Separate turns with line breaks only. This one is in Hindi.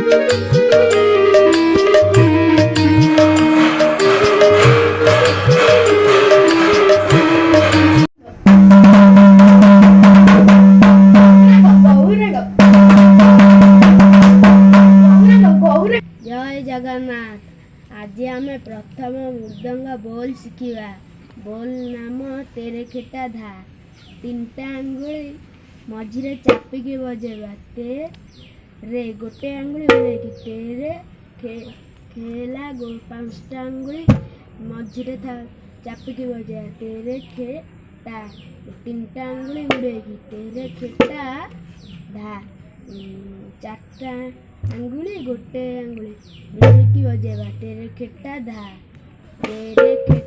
जय जगन्नाथ। आज आम प्रथम मृदंग बोल शिखा। बोल नाम तेरे खेटा धा। तीनटा आंगुली मझिरे चापिकी बजेबा। ते रे गोटे आंगुली उड़ेकी तेरे खेला पांचटा आंगुली मझिरे चापिकी बजेबा। तेरे खेटा तीनटा आंगुली उड़ेकी तेरे खेटा धा। चारटा आंगुली गोटे आंगुली उड़ेकी बजेबा। तेरे खेटा धा। तेरे खेटा